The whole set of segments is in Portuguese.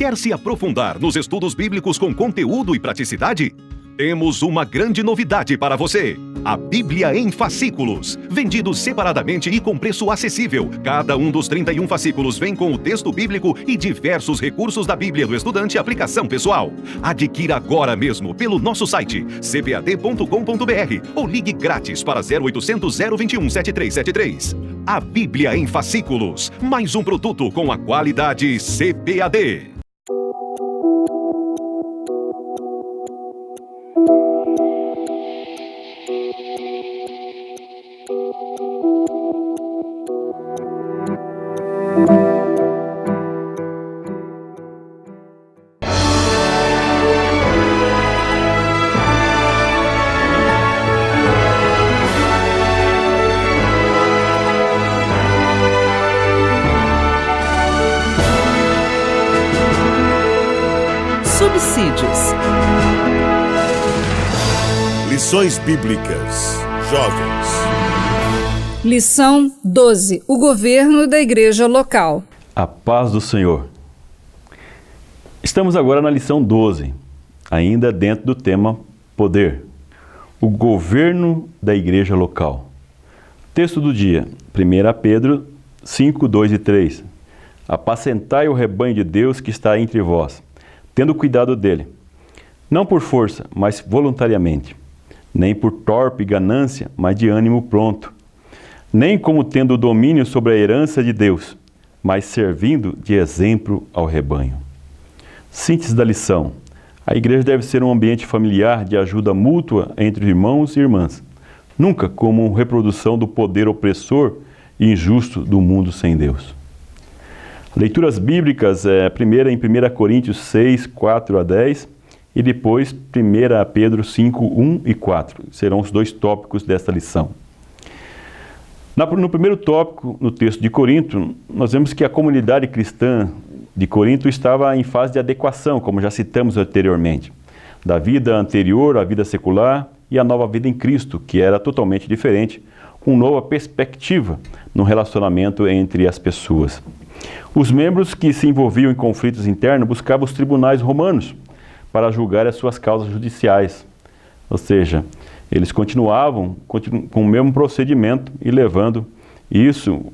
Quer se aprofundar nos estudos bíblicos com conteúdo e praticidade? Temos uma grande novidade para você. A Bíblia em fascículos, vendidos separadamente e com preço acessível. Cada um dos 31 fascículos vem com o texto bíblico e diversos recursos da Bíblia do Estudante e aplicação pessoal. Adquira agora mesmo pelo nosso site cbad.com.br ou ligue grátis para 0800 021 7373. A Bíblia em fascículos, mais um produto com a qualidade CBAD. Subsídios. Lições Bíblicas. Jovens. Lição 12. O governo da igreja local. A paz do Senhor. Estamos agora na lição 12, ainda dentro do tema poder. O governo da igreja local. Texto do dia, 1 Pedro 5, 2 e 3. Apacentai o rebanho de Deus que está entre vós, tendo cuidado dele, não por força, mas voluntariamente, nem por torpe ganância, mas de ânimo pronto, nem como tendo domínio sobre a herança de Deus, mas servindo de exemplo ao rebanho. Síntese da lição. A igreja deve ser um ambiente familiar de ajuda mútua entre irmãos e irmãs, nunca como reprodução do poder opressor e injusto do mundo sem Deus. Leituras bíblicas, primeira em 1 Coríntios 6, 4 a 10 e depois 1 Pedro 5, 1 e 4. Serão os dois tópicos desta lição. No primeiro tópico, no texto de Corinto, nós vemos que a comunidade cristã de Corinto estava em fase de adequação, como já citamos anteriormente, da vida anterior à vida secular e a nova vida em Cristo, que era totalmente diferente, com nova perspectiva no relacionamento entre as pessoas. Os membros que se envolviam em conflitos internos buscavam os tribunais romanos para julgar as suas causas judiciais. Ou seja, eles continuavam com o mesmo procedimento e levando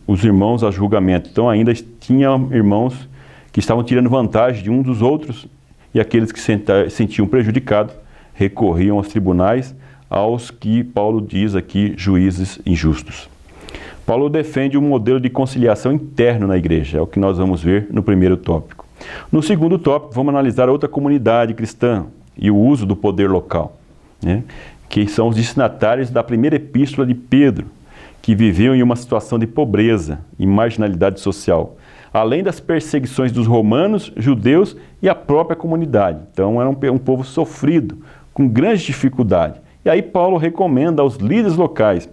os irmãos a julgamento. Então ainda tinham irmãos que estavam tirando vantagem de um dos outros e aqueles que se sentiam prejudicados recorriam aos tribunais, aos que Paulo diz aqui, juízes injustos. Paulo defende um modelo de conciliação interno na igreja, é o que nós vamos ver no primeiro tópico. No segundo tópico, vamos analisar outra comunidade cristã e o uso do poder local, que são os destinatários da primeira epístola de Pedro, que viviam em uma situação de pobreza e marginalidade social, além das perseguições dos romanos, judeus e a própria comunidade. Então era um povo sofrido, com grande dificuldade. E aí Paulo recomenda aos líderes locais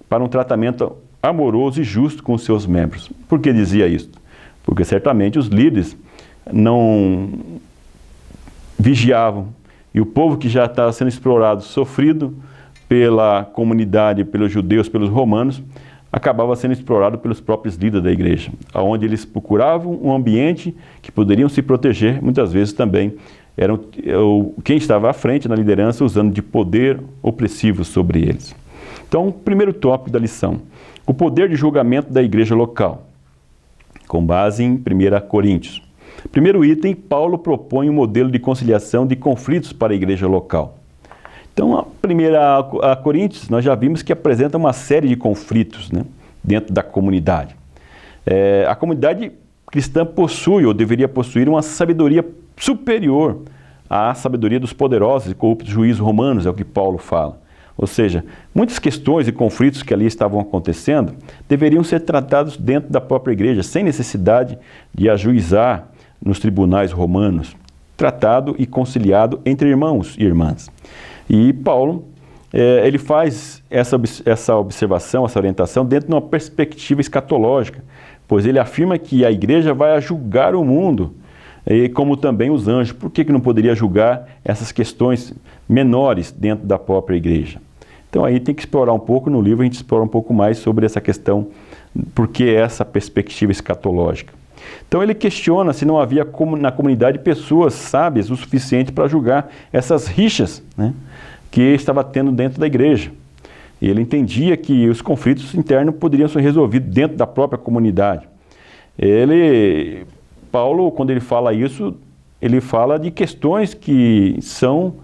para um tratamento amoroso e justo com os seus membros. Por que dizia isso? Porque certamente os líderes não vigiavam e o povo que já estava sendo explorado, sofrido pela comunidade, pelos judeus, pelos romanos, acabava sendo explorado pelos próprios líderes da igreja, onde eles procuravam um ambiente que poderiam se proteger, muitas vezes também eram quem estava à frente na liderança usando de poder opressivo sobre eles. Então, primeiro tópico da lição, o poder de julgamento da igreja local, com base em 1 Coríntios. Primeiro item, Paulo propõe um modelo de conciliação de conflitos para a igreja local. Então, a Coríntios, nós já vimos que apresenta uma série de conflitos dentro da comunidade. A comunidade cristã possui, ou deveria possuir, uma sabedoria superior à sabedoria dos poderosos e corruptos juízes romanos, é o que Paulo fala. Ou seja, muitas questões e conflitos que ali estavam acontecendo deveriam ser tratados dentro da própria igreja, sem necessidade de ajuizar nos tribunais romanos, tratado e conciliado entre irmãos e irmãs. E Paulo, ele faz essa observação, essa orientação dentro de uma perspectiva escatológica, pois ele afirma que a igreja vai julgar o mundo, e como também os anjos. Por que não poderia julgar essas questões menores dentro da própria igreja? Então aí tem que explorar um pouco, no livro a gente explora um pouco mais sobre essa questão, porque essa perspectiva escatológica. Então ele questiona se não havia na comunidade pessoas sábias o suficiente para julgar essas rixas, né, que estava tendo dentro da igreja. E ele entendia que os conflitos internos poderiam ser resolvidos dentro da própria comunidade. Paulo, quando ele fala isso, ele fala de questões que são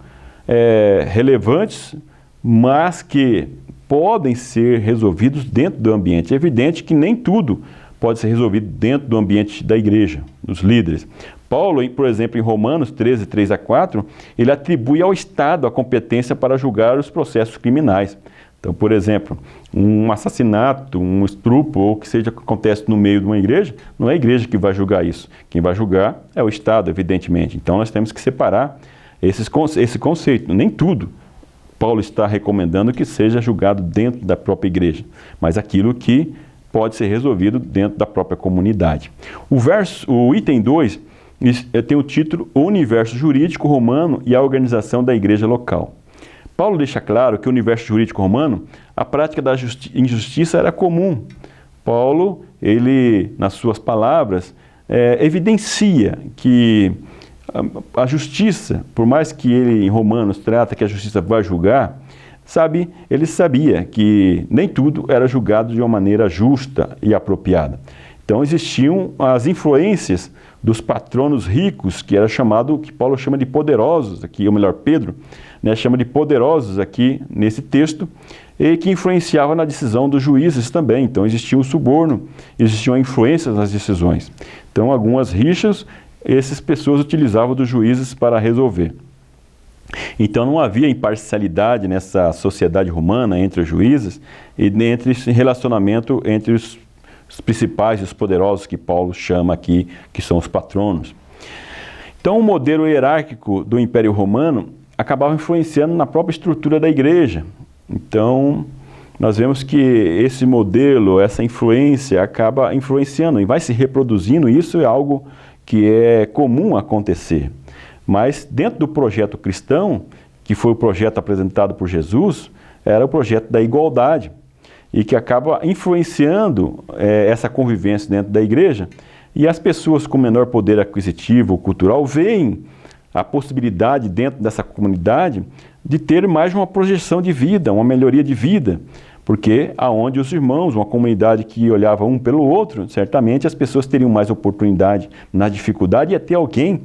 relevantes, mas que podem ser resolvidos dentro do ambiente. É evidente que nem tudo pode ser resolvido dentro do ambiente da igreja, dos líderes. Paulo, por exemplo, em Romanos 13, 3-4, ele atribui ao Estado a competência para julgar os processos criminais. Então, por exemplo, um assassinato, um estupro, ou o que seja que acontece no meio de uma igreja, não é a igreja que vai julgar isso. Quem vai julgar é o Estado, evidentemente. Então, nós temos que separar esse conceito. Nem tudo Paulo está recomendando que seja julgado dentro da própria igreja, mas aquilo que pode ser resolvido dentro da própria comunidade. O item 2 tem o título O Universo Jurídico Romano e a Organização da Igreja Local. Paulo deixa claro que o universo jurídico romano, a prática da injustiça era comum. Paulo, ele, nas suas palavras, evidencia que a justiça, por mais que ele em Romanos trata que a justiça vai julgar, ele sabia que nem tudo era julgado de uma maneira justa e apropriada. Então existiam as influências dos patronos ricos, que Paulo chama de poderosos, aqui, ou melhor, Pedro, chama de poderosos aqui nesse texto, e que influenciava na decisão dos juízes também. Então existia o suborno, existiam influências nas decisões. Então algumas rixas, essas pessoas utilizavam dos juízes para resolver. Então não havia imparcialidade nessa sociedade romana entre os juízes e entre esse relacionamento entre os principais e os poderosos que Paulo chama aqui, que são os patronos. Então o modelo hierárquico do Império Romano acabava influenciando na própria estrutura da igreja. Então nós vemos que esse modelo, essa influência acaba influenciando e vai se reproduzindo. Isso é algo que é comum acontecer. Mas dentro do projeto cristão, que foi o projeto apresentado por Jesus, era o projeto da igualdade, e que acaba influenciando essa convivência dentro da igreja, e as pessoas com menor poder aquisitivo ou cultural veem a possibilidade dentro dessa comunidade de ter mais uma projeção de vida, uma melhoria de vida, porque aonde os irmãos, uma comunidade que olhava um pelo outro, certamente as pessoas teriam mais oportunidade na dificuldade e até alguém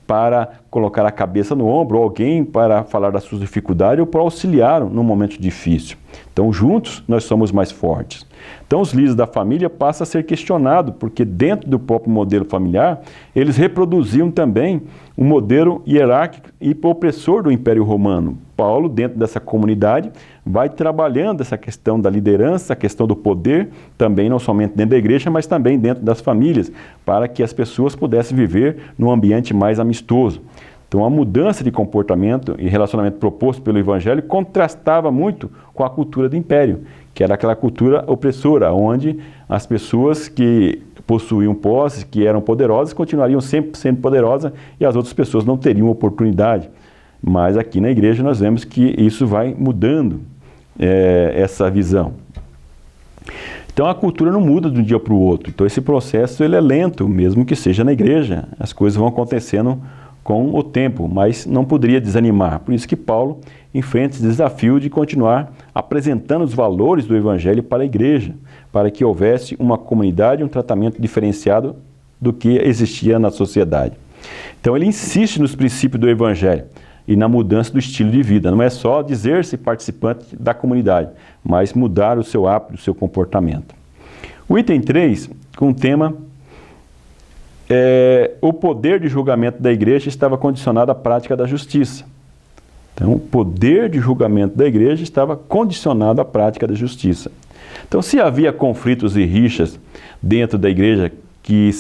para colocar a cabeça no ombro, ou alguém para falar das suas dificuldades ou para auxiliar num momento difícil. Então, juntos, nós somos mais fortes. Então, os líderes da família passam a ser questionados, porque dentro do próprio modelo familiar, eles reproduziam também um modelo hierárquico e opressor do Império Romano. Paulo, dentro dessa comunidade, vai trabalhando essa questão da liderança, a questão do poder, também não somente dentro da igreja, mas também dentro das famílias, para que as pessoas pudessem viver num ambiente mais amistoso. Então, a mudança de comportamento e relacionamento proposto pelo Evangelho contrastava muito com a cultura do Império, que era aquela cultura opressora, onde as pessoas que possuíam posses, que eram poderosas, continuariam sempre sendo poderosas e as outras pessoas não teriam oportunidade. Mas aqui na igreja nós vemos que isso vai mudando essa visão. Então a cultura não muda de um dia para o outro. Então esse processo ele é lento, mesmo que seja na igreja. As coisas vão acontecendo com o tempo, mas não poderia desanimar. Por isso que Paulo enfrenta esse desafio de continuar apresentando os valores do Evangelho para a igreja, para que houvesse uma comunidade, um tratamento diferenciado do que existia na sociedade. Então ele insiste nos princípios do Evangelho e na mudança do estilo de vida. Não é só dizer-se participante da comunidade, mas mudar o seu hábito, o seu comportamento. O item 3, com o tema o poder de julgamento da igreja estava condicionado à prática da justiça. Então, o poder de julgamento da igreja estava condicionado à prática da justiça. Então, se havia conflitos e rixas dentro da igreja que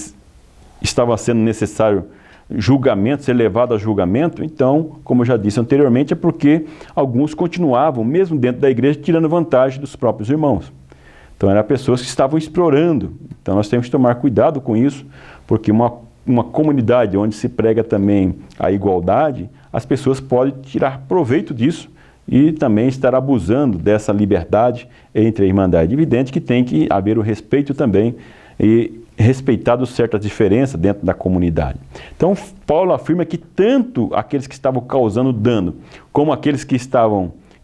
estava sendo necessário julgamento, ser levado a julgamento, então, como eu já disse anteriormente, é porque alguns continuavam, mesmo dentro da igreja, tirando vantagem dos próprios irmãos. Então, eram pessoas que estavam explorando. Então, nós temos que tomar cuidado com isso, porque uma comunidade onde se prega também a igualdade, as pessoas podem tirar proveito disso e também estar abusando dessa liberdade entre a irmandade. É evidente que tem que haver o respeito também e respeitado certas diferenças dentro da comunidade. Então, Paulo afirma que tanto aqueles que estavam causando dano, como aqueles que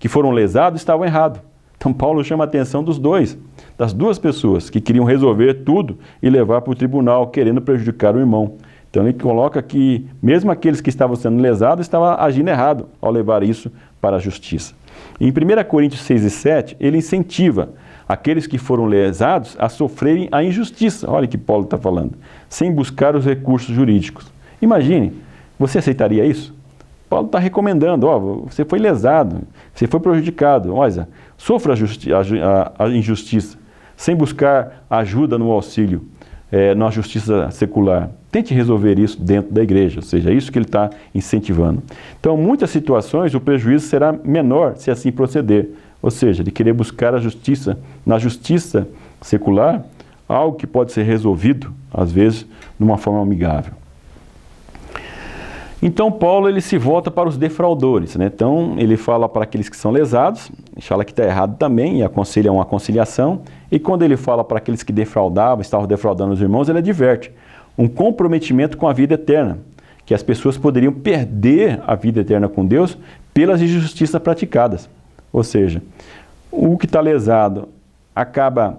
foram lesados, estavam errados. Então, Paulo chama a atenção das duas pessoas que queriam resolver tudo e levar para o tribunal, querendo prejudicar o irmão. Então, ele coloca que mesmo aqueles que estavam sendo lesados, estavam agindo errado ao levar isso para a justiça. Em 1 Coríntios 6 e 7, ele incentiva aqueles que foram lesados a sofrerem a injustiça. Olha o que Paulo está falando. Sem buscar os recursos jurídicos. Imagine, você aceitaria isso? Paulo está recomendando, você foi lesado, você foi prejudicado, olha, sofra a injustiça, sem buscar ajuda no auxílio, na justiça secular. Tente resolver isso dentro da igreja, ou seja, é isso que ele está incentivando. Então, em muitas situações, o prejuízo será menor se assim proceder. Ou seja, de querer buscar a justiça, na justiça secular, algo que pode ser resolvido, às vezes, de uma forma amigável. Então, Paulo ele se volta para os defraudadores, né? Então, ele fala para aqueles que são lesados, fala que está errado também, e aconselha uma conciliação. E quando ele fala para aqueles que estavam defraudando os irmãos, ele adverte um comprometimento com a vida eterna, que as pessoas poderiam perder a vida eterna com Deus pelas injustiças praticadas. Ou seja, o que está lesado acaba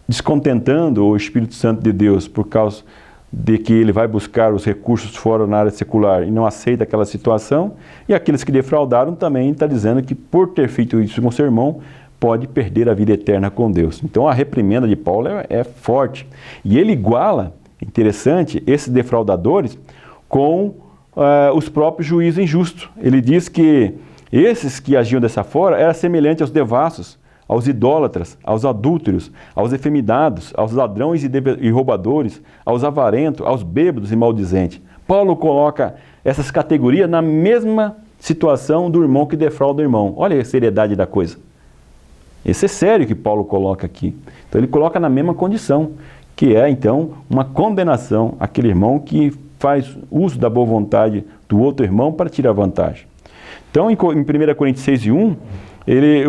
descontentando o Espírito Santo de Deus por causa de que ele vai buscar os recursos fora na área secular e não aceita aquela situação, e aqueles que defraudaram também está dizendo que por ter feito isso com seu irmão, pode perder a vida eterna com Deus. Então a reprimenda de Paulo é forte. E ele iguala, interessante, esses defraudadores com os próprios juízes injustos. Ele diz que esses que agiam dessa forma eram semelhantes aos devassos, aos idólatras, aos adúlteros, aos efeminados, aos ladrões e roubadores, aos avarentos, aos bêbados e maldizentes. Paulo coloca essas categorias na mesma situação do irmão que defrauda o irmão. Olha a seriedade da coisa. Esse é sério que Paulo coloca aqui. Então ele coloca na mesma condição, que é então uma condenação àquele irmão que faz uso da boa vontade do outro irmão para tirar vantagem. Então, em 1 Coríntios 6 e 1,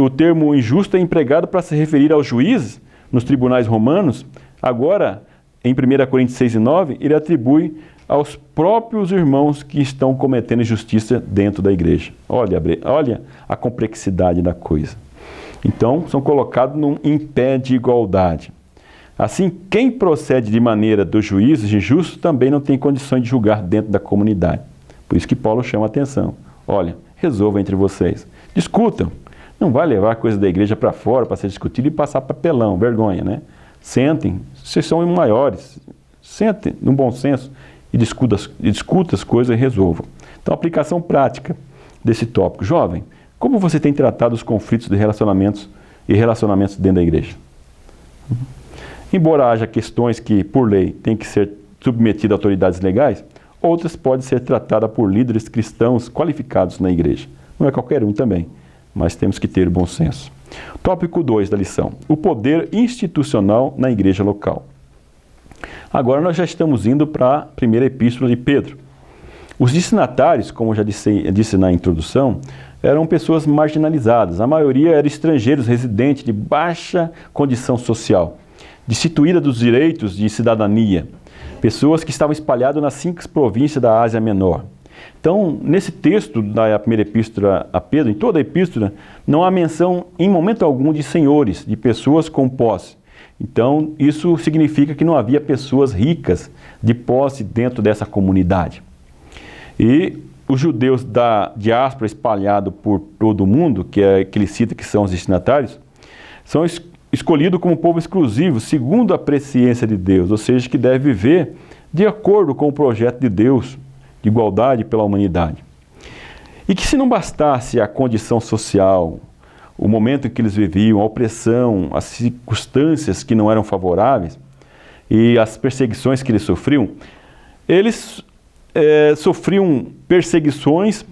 o termo injusto é empregado para se referir aos juízes nos tribunais romanos. Agora, em 1 Coríntios 6 e 9, ele atribui aos próprios irmãos que estão cometendo injustiça dentro da igreja. Olha a complexidade da coisa. Então, são colocados em pé de igualdade. Assim, quem procede de maneira dos juízes injustos também não tem condições de julgar dentro da comunidade. Por isso que Paulo chama a atenção. Olha, resolvam entre vocês. Discutam. Não vai levar a coisa da igreja para fora para ser discutida e passar papelão, vergonha, né? Sentem, vocês são maiores. Sentem, num bom senso, e discutam as coisas e resolvam. Então, aplicação prática desse tópico. Jovem, como você tem tratado os conflitos de relacionamentos dentro da igreja? Embora haja questões que, por lei, têm que ser submetidas a autoridades legais, outras podem ser tratadas por líderes cristãos qualificados na igreja. Não é qualquer um também, mas temos que ter o bom senso. Tópico 2 da lição. O poder institucional na igreja local. Agora nós já estamos indo para a primeira epístola de Pedro. Os destinatários, como eu já disse na introdução, eram pessoas marginalizadas. A maioria eram estrangeiros residentes de baixa condição social, destituídas dos direitos de cidadania. Pessoas que estavam espalhadas nas 5 províncias da Ásia Menor. Então, nesse texto da primeira epístola a Pedro, em toda a epístola, não há menção em momento algum de senhores, de pessoas com posse. Então, isso significa que não havia pessoas ricas de posse dentro dessa comunidade. E os judeus da diáspora espalhados por todo o mundo, que ele cita que são os destinatários, são escolhidos como povo exclusivo, segundo a presciência de Deus, ou seja, que deve viver de acordo com o projeto de Deus, de igualdade pela humanidade. E que se não bastasse a condição social, o momento em que eles viviam, a opressão, as circunstâncias que não eram favoráveis e as perseguições que eles sofriam, eles sofriam perseguições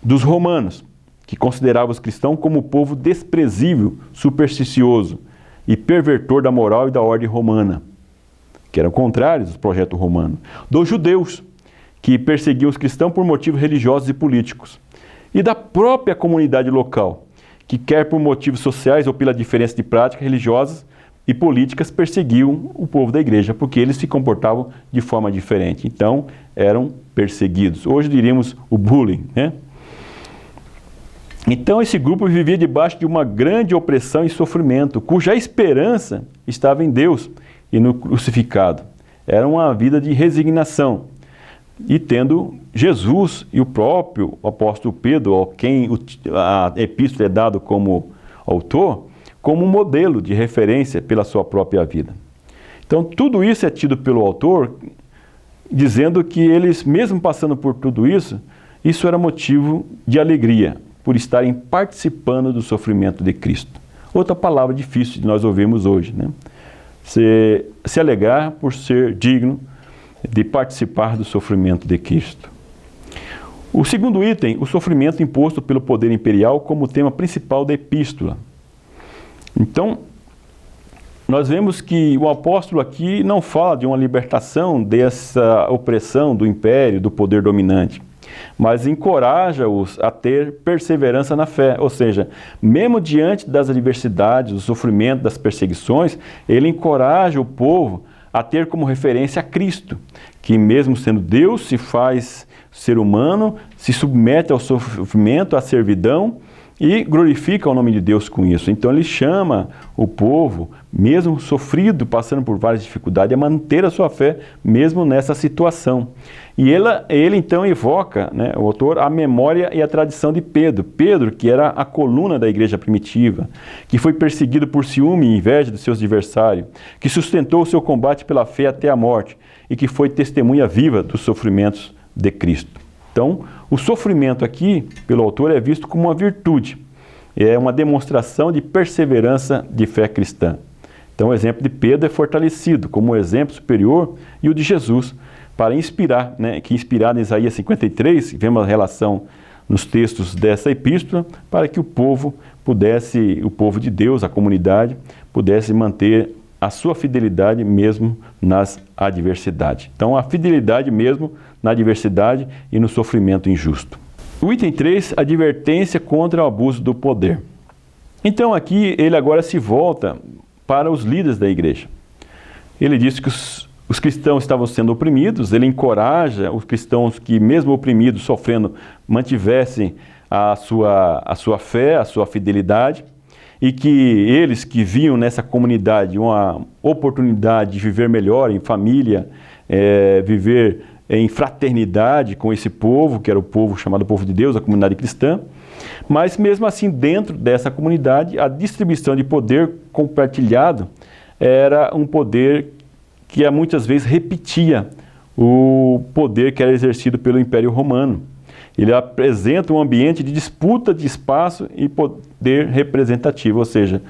dos romanos, que consideravam os cristãos como povo desprezível, supersticioso e pervertor da moral e da ordem romana, que eram contrários ao projeto romano. Dos judeus, que perseguiam os cristãos por motivos religiosos e políticos. E da própria comunidade local, que quer por motivos sociais ou pela diferença de práticas religiosas, e políticas perseguiam o povo da igreja, porque eles se comportavam de forma diferente. Então, eram perseguidos. Hoje diríamos o bullying, né? Então, esse grupo vivia debaixo de uma grande opressão e sofrimento, cuja esperança estava em Deus e no crucificado. Era uma vida de resignação. E tendo Jesus e o próprio apóstolo Pedro, a quem a epístola é dado como autor, como um modelo de referência pela sua própria vida. Então, tudo isso é tido pelo autor, dizendo que eles, mesmo passando por tudo isso, isso era motivo de alegria, por estarem participando do sofrimento de Cristo. Outra palavra difícil de nós ouvirmos hoje, né? Se alegrar por ser digno de participar do sofrimento de Cristo. O segundo item, o sofrimento imposto pelo poder imperial como tema principal da epístola. Então, nós vemos que o apóstolo aqui não fala de uma libertação dessa opressão do império, do poder dominante, mas encoraja-os a ter perseverança na fé, ou seja, mesmo diante das adversidades, do sofrimento, das perseguições, ele encoraja o povo a ter como referência a Cristo, que mesmo sendo Deus, se faz ser humano, se submete ao sofrimento, à servidão e glorifica o nome de Deus com isso. Então ele chama o povo, mesmo sofrido, passando por várias dificuldades, a manter a sua fé, mesmo nessa situação. E ele então evoca, né, o autor, a memória e a tradição de Pedro. Pedro, que era a coluna da igreja primitiva, que foi perseguido por ciúme e inveja dos seus adversários, que sustentou o seu combate pela fé até a morte e que foi testemunha viva dos sofrimentos de Cristo. Então, o sofrimento aqui, pelo autor, é visto como uma virtude. É uma demonstração de perseverança de fé cristã. Então, o exemplo de Pedro é fortalecido como um exemplo superior e o de Jesus, para inspirar, né, que inspirado em Isaías 53, vemos a relação nos textos dessa epístola, para que o povo de Deus, a comunidade, pudesse manter a sua fidelidade mesmo nas adversidades. Então, a fidelidade mesmo na adversidade e no sofrimento injusto. O item 3, advertência contra o abuso do poder. Então, aqui ele agora se volta para os líderes da igreja. Ele diz que os cristãos estavam sendo oprimidos, ele encoraja os cristãos que, mesmo oprimidos, sofrendo, mantivessem a sua fé, a sua fidelidade, e que eles que viam nessa comunidade uma oportunidade de viver melhor em família, viver em fraternidade com esse povo, que era o povo chamado povo de Deus, a comunidade cristã, mas mesmo assim dentro dessa comunidade a distribuição de poder compartilhado era um poder que muitas vezes repetia o poder que era exercido pelo Império Romano. Ele apresenta um ambiente de disputa de espaço e poder representativo, ou seja,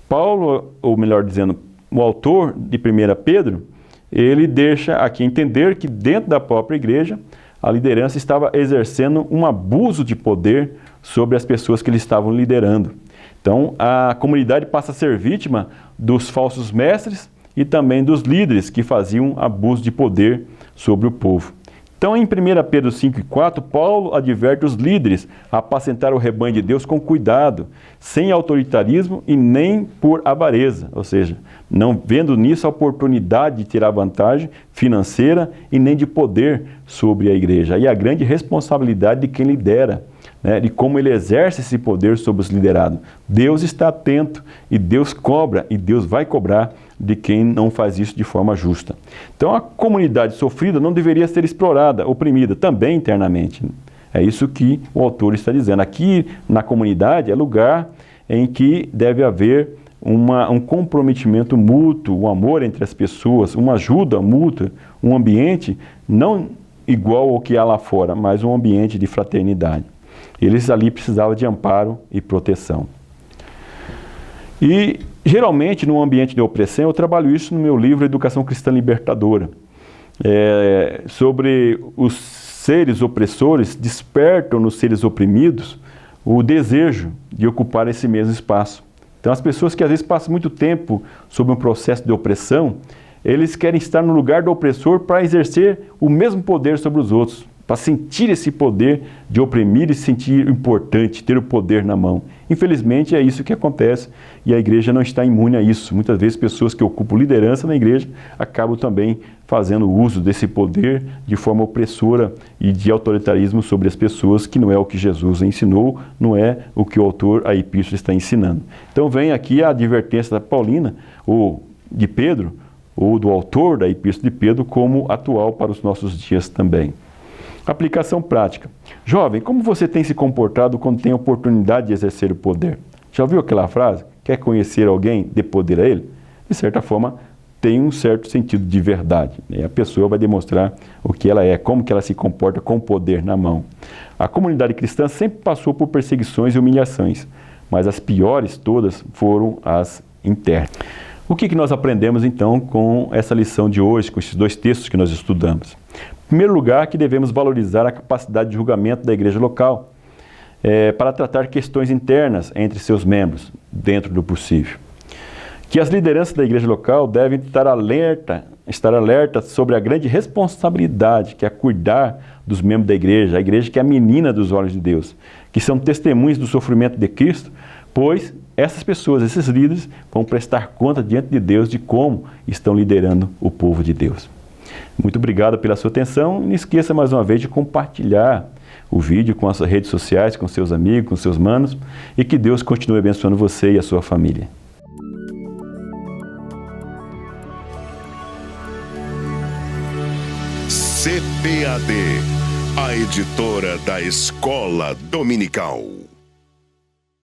Paulo, ou melhor dizendo, o autor de 1 Pedro, ele deixa aqui entender que dentro da própria igreja a liderança estava exercendo um abuso de poder sobre as pessoas que eles estavam liderando. Então a comunidade passa a ser vítima dos falsos mestres e também dos líderes que faziam abuso de poder sobre o povo. Então, em 1 Pedro 5:4, Paulo adverte os líderes a apacentar o rebanho de Deus com cuidado, sem autoritarismo e nem por avareza, ou seja, não vendo nisso a oportunidade de tirar vantagem financeira e nem de poder sobre a igreja. E a grande responsabilidade de quem lidera, né, de como ele exerce esse poder sobre os liderados. Deus está atento e Deus cobra e Deus vai cobrar de quem não faz isso de forma justa. Então a comunidade sofrida não deveria ser explorada, oprimida, também internamente. É isso que o autor está dizendo. Aqui na comunidade é lugar em que deve haver um comprometimento mútuo, um amor entre as pessoas, uma ajuda mútua, um ambiente não igual ao que há lá fora, mas um ambiente de fraternidade. Eles ali precisavam de amparo e proteção. E, geralmente, num ambiente de opressão, eu trabalho isso no meu livro Educação Cristã Libertadora. Sobre os seres opressores, despertam nos seres oprimidos o desejo de ocupar esse mesmo espaço. Então, as pessoas que às vezes passam muito tempo sob um processo de opressão, eles querem estar no lugar do opressor para exercer o mesmo poder sobre os outros. para sentir esse poder de oprimir e se sentir importante, ter o poder na mão. Infelizmente é isso que acontece e a igreja não está imune a isso. Muitas vezes pessoas que ocupam liderança na igreja acabam também fazendo uso desse poder de forma opressora e de autoritarismo sobre as pessoas, que não é o que Jesus ensinou, não é o que o autor, a epístola, está ensinando. Então vem aqui a advertência da Paulina, ou de Pedro, ou do autor da epístola de Pedro, como atual para os nossos dias também. Aplicação prática. Jovem, como você tem se comportado quando tem a oportunidade de exercer o poder? Já ouviu aquela frase? Quer conhecer alguém, dê poder a ele? De certa forma, tem um certo sentido de verdade, né? A pessoa vai demonstrar o que ela é, como que ela se comporta com o poder na mão. A comunidade cristã sempre passou por perseguições e humilhações, mas as piores todas foram as internas. O que nós aprendemos então com essa lição de hoje, com esses dois textos que nós estudamos? Em primeiro lugar, que devemos valorizar a capacidade de julgamento da igreja local para tratar questões internas entre seus membros, dentro do possível. Que as lideranças da igreja local devem estar alertas sobre a grande responsabilidade que é cuidar dos membros da igreja, a igreja que é a menina dos olhos de Deus, que são testemunhas do sofrimento de Cristo, pois essas pessoas, esses líderes, vão prestar conta diante de Deus de como estão liderando o povo de Deus. Muito obrigado pela sua atenção. Não esqueça mais uma vez de compartilhar o vídeo com as redes sociais, com seus amigos, com seus manos, e que Deus continue abençoando você e a sua família. CPAD, a editora da Escola Dominical.